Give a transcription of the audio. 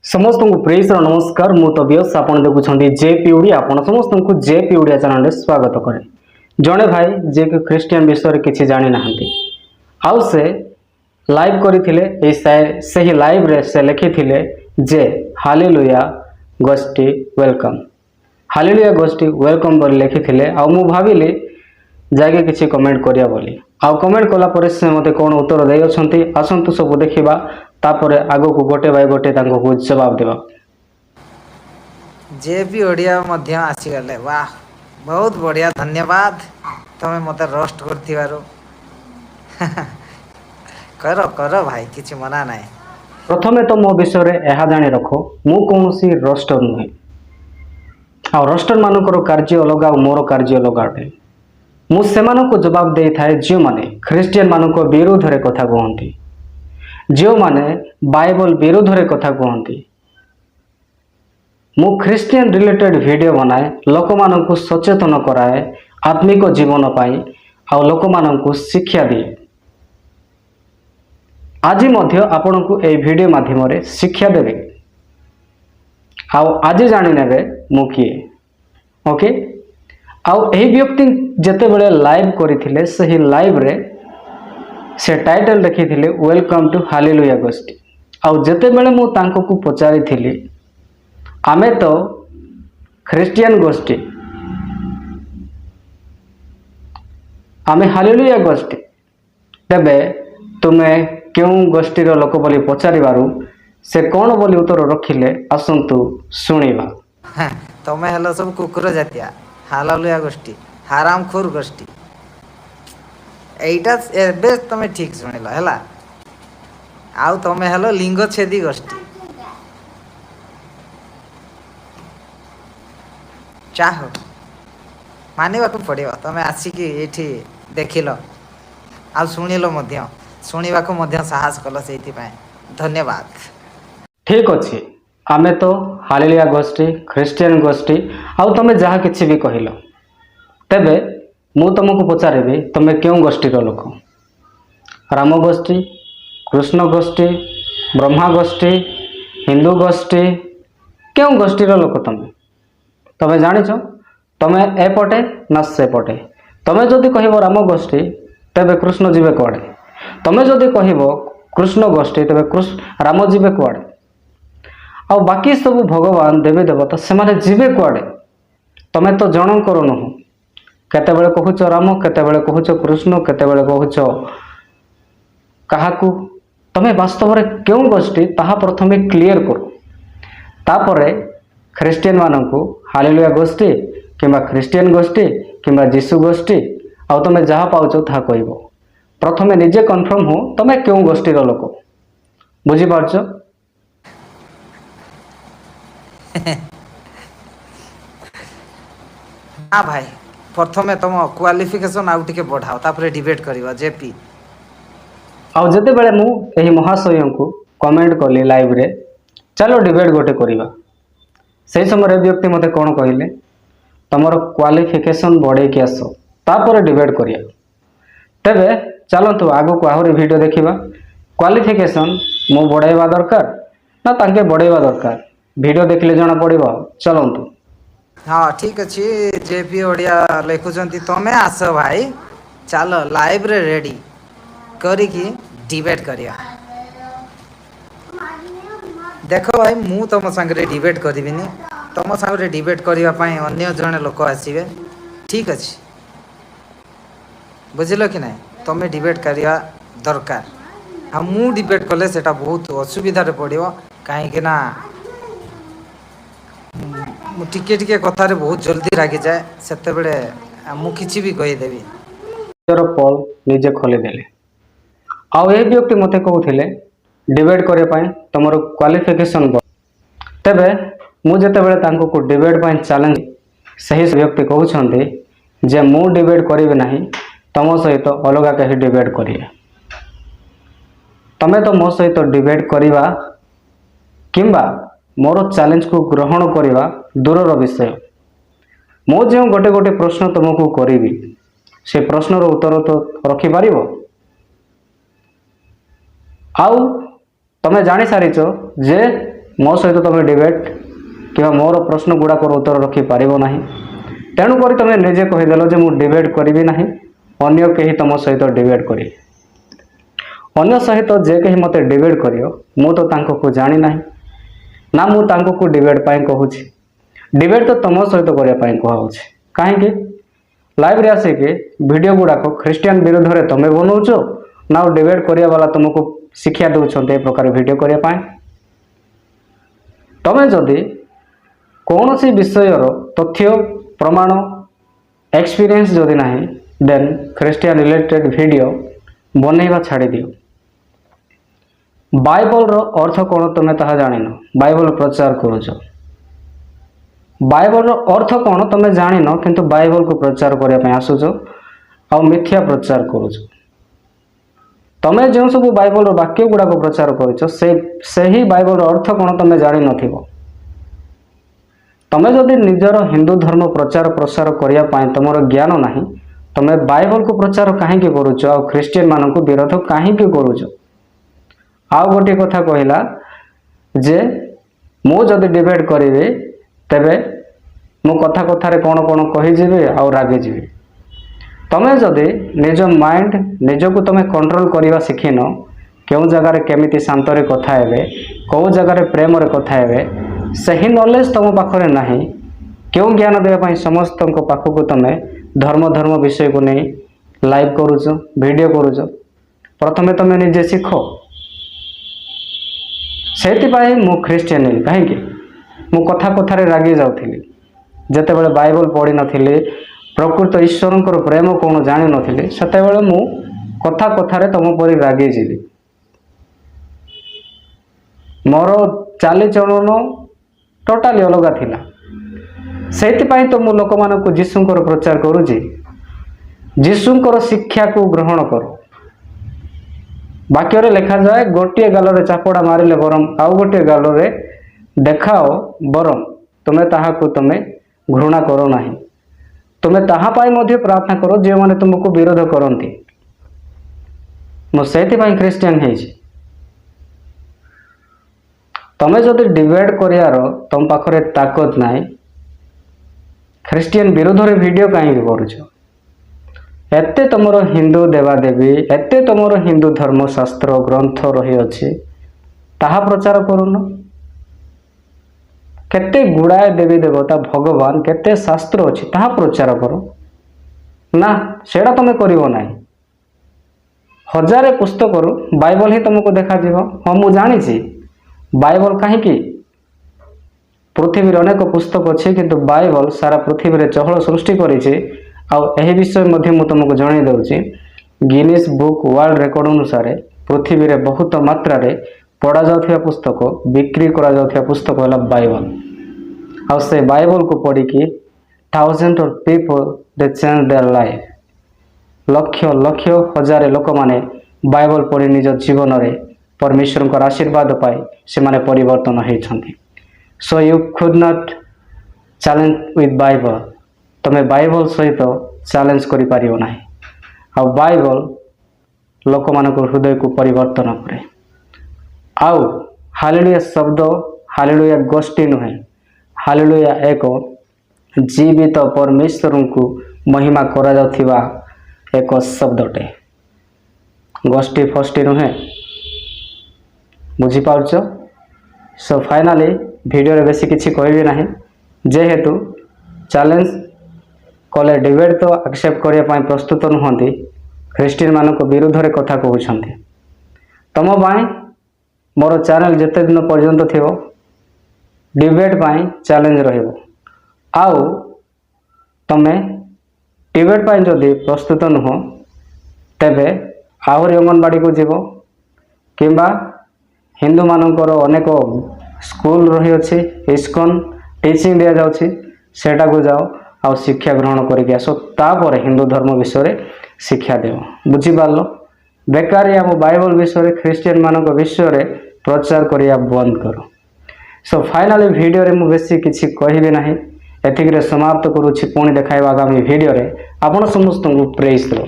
समस्त को प्रेस नमस्कार मु तबियस आपन देखुछंती जेपी ओडिया आपन समस्त को जेपी ओडिया चैनल रे स्वागत करे। जणे भाई जे कि क्रिश्चियन विषय रे किछि जानि नाहंती आउ से लाइव करिथिले ए सही लाइव रे से लिखिथिले जे हालेलुया गोष्ठी वेलकम हालेलुया गोष्ठी वेलकम बोली लिखिथिले आ मु भाबिले जाके किछि कमेंट करिया बोली आ कमेंट कला पर से मते कोन उत्तर देय अछंती आसंतु सब देखिबा तापरे आगो को गोटे बाय गोटे तांको को जवाब देबा। जेपी ओडिया मध्य आसी गले वाह बहुत बढ़िया धन्यवाद तमे मते रोस्ट करथिबारो करो करो भाई किछि मना नाही। प्रथमे तो मो विषय रे एहा जानि रखो मु कोनोसी रोस्टर नुहे आ रोस्टर मानकर कार्य अलग आ मोर कार्य अलग अटे। मु सेमानको जवाब देई थाए जे माने क्रिश्चियन मानको विरोध रे कथा कहंती जो माने बाइबल विरोध रे कथा कहंती मु क्रिश्चियन रिलेटेड वीडियो बनाए लोक माननको सचेतन कराए आत्मिक जीवन पाई आ लोक माननको शिक्षा दिए। आज मध्य आपनको ए वीडियो माध्यम रे शिक्षा देबे आ आज जानि नेबे मु किए ओके आउ एही व्यक्ति जते बेले लाइव करिथिले सही लाइव रे से टाइटल लिखिथिले वेलकम टू हालेलुया गोष्ठी आउ जते बेले मु तांको को पचारि थिली आमे तो क्रिश्चियन गोष्ठी आमे हालेलुया गोष्ठी तबे तुमे क्यों गोष्ठी रो लोक बोली पचारिबारु से कोन बोली उत्तर रखिले आसंतु सुनिबा। तमे हेलो सब कुकुर जातिया हालेलुया गोष्ठी हरामखोर गोष्ठी एटा एबे तमे ठीक सुनिला हैला आउ तमे हेलो लिंग छेदी गोष्ठी चाहो मानिबा को पड़ियो तमे आसी कि एठी देखिलो आ सुनिलो मध्य सुनिबा को मध्य साहस कलो सेति पाए धन्यवाद। ठीक अछि आमे तो हालेलुया गोष्ठी क्रिश्चियन गोष्ठी आउ तमे जहा किछि भी कहिलो तबे मु तुमको पचारिबी तमे क्यों गोष्ठी रो लोक राम गोष्ठी कृष्ण गोष्ठी ब्रह्मा गोष्ठी हिंदू गोष्ठी क्यों गोष्ठी रो लोक तमे जानिछ तमे एपटे ना सेपटे तमे जदि कहिबो राम गोष्ठी तबे कृष्ण जीवे कुआडे तमे जदि कहिबो कृष्ण गोष्ठी तबे राम जीवे कुआडे आ बाकी सब भगवान देवी देवता से माने जीवे कुआडे तमे तो जण करो न केते बेले कहूच राम केते बेले कहूच कृष्ण केते बेले कहूच काहाकू तमे वास्तव रे क्यों गोष्ठी ताहा प्रथमे क्लियर करो तापरे क्रिश्चियन मानकू हालेलुया गोष्ठी किंबा क्रिश्चियन गोष्ठी किंबा जीसु गोष्ठी आ तमे जहा पाउचो ताहा कहइबो प्रथमे निजे कन्फर्म हो तमे क्यों गोष्ठी रो लोक बुझी पारछो। हां भाई प्रथमे तुम क्वालिफिकेशन आउ टिके बढ़ाओ तापरे डिबेट करिवा जेपी आउ जते बेले मु एही महाशय को कमेंट कली लाइव रे चलो डिबेट गोटे करिवा से समय व्यक्ति मते कोन कहिले तमरो क्वालिफिकेशन बढ़े के आसो तापर डिबेट करिया तबे चलंतु आगो को आहुरी वीडियो देखिबा क्वालिफिकेशन मु बढ़ाइबा दरकार ना तांके बढ़ाइबा दरकार वीडियो देखले जणा पड़िबो चलंतु। हाँ ठीक अच्छे जेपी ओडिया लिखुचंती तमे आस भाई चलो लाइव रे रेडी करी की डिबेट करिया देखो भाई मु तुम संगे डिबेट करिबिनी तुम संगे डिबेट करिया पई अन्य जने लोक आसीबे ठीक अच्छे बुझिलो कि नहीं तमे डिबेट करिया दरकार आ मु डिबेट कले सेटा बहुत असुविधा रे पड़ियो काहे कि ना टिके टिके कथारे बहुत जल्दी रागी जाए सेते बेले मु किछि भी कहि देबी तोर पॉल निजे खोली देले आउ ए व्यक्ति मते कहउथिले डिबेट करे पई तमरो क्वालिफिकेशन तबे मु जते बेले तांको को डिबेट पई चैलेंज सही व्यक्ति कहउछंती जे मु डिबेट करिवे नाही तम सहित अलगा कहि डिबेट करिए तमे तो मो सहित डिबेट करिवा किंबा मोर चैलेंज को ग्रहण करिवा दूरर विषय मो जो गोटे गोटे प्रश्न तुमको करिवी से प्रश्नर उत्तर तो रखि पारिबो आउ तमे जानि सारिचो जे ମୋ ସହିତ ତୁମେ ଡିବେଟ୍ କିମ୍ବା ମୋର ପ୍ରଶ୍ନ ଗୁଡ଼ାକର ଉତ୍ତର ରଖିପାରିବ ନାହିଁ। ତେଣୁକରି ତୁମେ ନିଜେ କହିଦେଲ ଯେ ମୁଁ ଡିବେଟ୍ କରିବି ନାହିଁ, ଅନ୍ୟ କେହି ତୁମ ସହିତ ଡିବେଟ୍ କରିବେ। ଅନ୍ୟ ସହିତ ଯେ କେହି ମୋତେ ଡିବେଟ୍ କରିବ, ମୁଁ ତ ତାଙ୍କୁ ଜାଣି ନାହିଁ ନା ମୁଁ ତାଙ୍କୁ ଡିବେଟ୍ ପାଇଁ କହୁଛି। ଡିବେଟ୍ ତ ତୁମ ସହିତ କରିବା ପାଇଁ କୁହାହେଉଛି। କାହିଁକି? ଲାଇଭ୍ରେ ଆସିକି ଭିଡ଼ିଓ ଗୁଡ଼ାକ ଖ୍ରୀଷ୍ଟିଆନ ବିରୁଦ୍ଧରେ ତୁମେ ବନାଉଛ ନା ଆଉ ଡିବେଟ୍ କରିବା ବାଲା ତୁମକୁ ଶିକ୍ଷା ଦେଉଛନ୍ତି ଏ ପ୍ରକାର ଭିଡ଼ିଓ କରିବା ପାଇଁ। ତୁମେ ଯଦି କୌଣସି ବିଷୟର ତଥ୍ୟ ପ୍ରମାଣ ଏକ୍ସପିରିଏନ୍ସ ଯଦି ନାହିଁ, ଦେନ୍ ଖ୍ରୀଷ୍ଟିଆନ ରିଲେଟେଡ୍ ଭିଡ଼ିଓ ବନେଇବା ଛାଡ଼ିଦିଅ। ବାଇବଲର ଅର୍ଥ କ'ଣ ତୁମେ ତାହା ଜାଣିନ, ବାଇବଲ ପ୍ରଚାର କରୁଛ। ବାଇବଲର ଅର୍ଥ କ'ଣ ତୁମେ ଜାଣିନ, କିନ୍ତୁ ବାଇବଲକୁ ପ୍ରଚାର କରିବା ପାଇଁ ଆସୁଛ ଆଉ ମିଥ୍ୟା ପ୍ରଚାର କରୁଛ। ତୁମେ ଯେଉଁ ସବୁ ବାଇବଲର ବାକ୍ୟ ଗୁଡ଼ାକ ପ୍ରଚାର କରୁଛ, ସେହି ବାଇବଲର ଅର୍ଥ କ'ଣ ତୁମେ ଜାଣିନଥିବ। ତୁମେ ଯଦି ନିଜର ହିନ୍ଦୁ ଧର୍ମ ପ୍ରଚାର ପ୍ରସାର କରିବା ପାଇଁ ତୁମର ଜ୍ଞାନ ନାହିଁ, ତୁମେ ବାଇବଲକୁ ପ୍ରଚାର କାହିଁକି କରୁଛ ଆଉ ଖ୍ରୀଷ୍ଟିଆନମାନଙ୍କୁ ବିରୋଧ କାହିଁକି କରୁଛ? ଆଉ ଗୋଟିଏ କଥା କହିଲା ଯେ ମୁଁ ଯଦି ଡିବେଟ୍ କରିବି ତେବେ ମୁଁ କଥାରେ କ'ଣ କ'ଣ କହିଯିବି ଆଉ ରାଗିଯିବି। ତୁମେ ଯଦି ନିଜ ମାଇଣ୍ଡ ନିଜକୁ ତୁମେ କଣ୍ଟ୍ରୋଲ କରିବା ଶିଖିନ, କେଉଁ ଜାଗାରେ କେମିତି ଶାନ୍ତରେ କଥା ହେବେ, କେଉଁ ଜାଗାରେ ପ୍ରେମରେ କଥା ହେବେ, ସେହି ନଲେଜ ତୁମ ପାଖରେ ନାହିଁ, କେଉଁ ଜ୍ଞାନ ଦେବା ପାଇଁ ସମସ୍ତଙ୍କ ପାଖକୁ ତୁମେ ଧର୍ମ ବିଷୟକୁ ନେଇ ଲାଇଭ୍ କରୁଛ, ଭିଡ଼ିଓ କରୁଛ। ପ୍ରଥମେ ତୁମେ ନିଜେ ଶିଖ। ସେଥିପାଇଁ ମୁଁ ଖ୍ରୀଷ୍ଟିଆନ ହେଲି। କାହିଁକି? ମୁଁ କଥାରେ ରାଗି ଯାଉଥିଲି। ଯେତେବେଳେ ବାଇବଲ ପଢ଼ିନଥିଲି, ପ୍ରକୃତ ଈଶ୍ୱରଙ୍କର ପ୍ରେମ କ'ଣ ଜାଣିନଥିଲି, ସେତେବେଳେ ମୁଁ କଥାରେ ତୁମ ପରି ରାଗିଯିବି। ମୋର ଚାଲିଚଳନ ଟୋଟାଲି ଅଲଗା ଥିଲା। ସେଇଥିପାଇଁ ତ ମୁଁ ଲୋକମାନଙ୍କୁ ଯୀଶୁଙ୍କର ପ୍ରଚାର କରୁଛି। ଯୀଶୁଙ୍କର ଶିକ୍ଷାକୁ ଗ୍ରହଣ କର। ବାକ୍ୟରେ ଲେଖାଯାଏ, ଗୋଟିଏ ଗାଲରେ ଚାପଡ଼ା ମାରିଲେ ବରଂ ଆଉ ଗୋଟିଏ ଗାଲରେ ଦେଖାଅ, ବରଂ ତୁମେ ତାହାକୁ ଘୃଣା କର ନାହିଁ। ତୁମେ ତାହା ପାଇଁ ମଧ୍ୟ ପ୍ରାର୍ଥନା କର ଯେଉଁମାନେ ତୁମକୁ ବିରୋଧ କରନ୍ତି। ମୁଁ ସେଇଥିପାଇଁ ଖ୍ରୀଷ୍ଟିଆନ ହେଇଛି। ତୁମେ ଯଦି ଡିବେଟ୍ କରିବାର ତୁମ ପାଖରେ ତାକତ ନାହିଁ, ଖ୍ରୀଷ୍ଟିଆନ ବିରୋଧରେ ଭିଡ଼ିଓ କାହିଁକି କରୁଛ? ଏତେ ତୁମର ହିନ୍ଦୁ ଦେବାଦେବୀ, ଏତେ ତୁମର ହିନ୍ଦୁ ଧର୍ମଶାସ୍ତ୍ର ଗ୍ରନ୍ଥ ରହିଅଛି, ତାହା ପ୍ରଚାର କରୁନ। କେତେ ଗୁଡ଼ାଏ ଦେବୀ ଦେବତା, ଭଗବାନ, କେତେ ଶାସ୍ତ୍ର ଅଛି, ତାହା ପ୍ରଚାର କର। ନା, ସେଇଟା ତୁମେ କରିବ ନାହିଁ। 1000 ପୁସ୍ତକରୁ ବାଇବଲ ହିଁ ତୁମକୁ ଦେଖାଯିବ। ହଁ, ମୁଁ ଜାଣିଛି ବାଇବଲ କାହିଁକି, ପୃଥିବୀରେ ଅନେକ ପୁସ୍ତକ ଅଛି, କିନ୍ତୁ ବାଇବଲ ସାରା ପୃଥିବୀରେ ଚହଳ ସୃଷ୍ଟି କରିଛି। ଆଉ ଏହି ବିଷୟ ମଧ୍ୟ ମୁଁ ତୁମକୁ ଜଣାଇ ଦେଉଛି, ଗିନିସ୍ ବୁକ୍ ୱାର୍ଲଡ ରେକର୍ଡ ଅନୁସାରେ ପୃଥିବୀରେ ବହୁତ ମାତ୍ରାରେ ପଢ଼ାଯାଉଥିବା ପୁସ୍ତକ, ବିକ୍ରି କରାଯାଉଥିବା ପୁସ୍ତକ ହେଲା ବାଇବଲ। ଆଉ ସେ ବାଇବଲକୁ ପଢ଼ିକି thousands of people they change their life। ଲକ୍ଷ ହଜାର ଲୋକମାନେ ବାଇବଲ ପଢ଼ି ନିଜ ଜୀବନରେ ପରମେଶ୍ୱରଙ୍କର ଆଶୀର୍ବାଦ ପାଇ ସେମାନେ ପରିବର୍ତ୍ତନ ହୋଇଛନ୍ତି। So you could not challenge with Bible. ତୁମେ ବାଇବଲ ସହିତ ଚ୍ୟାଲେଞ୍ଜ କରିପାରିବ ନାହିଁ। ଆଉ ବାଇବଲ ଲୋକମାନଙ୍କ ହୃଦୟକୁ ପରିବର୍ତ୍ତନ କରେ। ଆଉ ହାଲେଲୁୟା ଶବ୍ଦ ହାଲେଲୁୟା ଗୋଷ୍ଠୀ ନୁହେଁ, ହାଲେଲୁୟା ଏକ ଜୀବିତ ପରମେଶ୍ୱରଙ୍କୁ ମହିମା କରାଯାଉଥିବା ଏକ ଶବ୍ଦଟେ, ଗୋଷ୍ଠୀ ଫଷ୍ଟି ନୁହେଁ। ବୁଝିପାରୁଛ? ସୋ ଫାଇନାଲି ଭିଡ଼ିଓରେ ବେଶୀ କିଛି କହିବି ନାହିଁ, ଯେହେତୁ ଚ୍ୟାଲେଞ୍ଜ କଲେ ଡିବେଟ୍ ତ ଆକ୍ସେପ୍ଟ କରିବା ପାଇଁ ପ୍ରସ୍ତୁତ ନୁହନ୍ତି, ଖ୍ରୀଷ୍ଟିଆନମାନଙ୍କ ବିରୁଦ୍ଧରେ କଥା କହୁଛନ୍ତି। ତୁମ ପାଇଁ ମୋର ଚ୍ୟାନେଲ ଯେତେ ଦିନ ପର୍ଯ୍ୟନ୍ତ ଥିବ, ଡିବେଟ୍ ପାଇଁ ଚ୍ୟାଲେଞ୍ଜ ରହିବ। ଆଉ ତୁମେ ଡିବେଟ୍ ପାଇଁ ଯଦି ପ୍ରସ୍ତୁତ ନୁହଁ, ତେବେ ଆହୁରି ଅଙ୍ଗନବାଡ଼ିକୁ ଯିବ, କିମ୍ବା ହିନ୍ଦୁମାନଙ୍କର ଅନେକ ସ୍କୁଲ ରହିଅଛି, ଇସ୍କନ ଟିଚିଂ ଦିଆଯାଉଛି, ସେଟାକୁ ଯାଅ ଆଉ ଶିକ୍ଷା ଗ୍ରହଣ କରିକି ଆସ। ତାପରେ ହିନ୍ଦୁ ଧର୍ମ ବିଷୟରେ ଶିକ୍ଷା ଦେବ। ବୁଝିପାରିଲ? ବେକାରୀ ଆମ ବାଇବଲ ବିଷୟରେ, ଖ୍ରୀଷ୍ଟିଆନମାନଙ୍କ ବିଷୟରେ ପ୍ରଚାର କରିବା ବନ୍ଦ କର। ସୋ ଫାଇନାଲି ଭିଡ଼ିଓରେ ମୁଁ ବେଶୀ କିଛି କହିବି ନାହିଁ, ଏତିକିରେ ସମାପ୍ତ କରୁଛି। ପୁଣି ଦେଖାଇବା ଆଗାମୀ ଭିଡ଼ିଓରେ। ଆପଣ ସମସ୍ତଙ୍କୁ ପ୍ରେଜ୍ ଦେବ।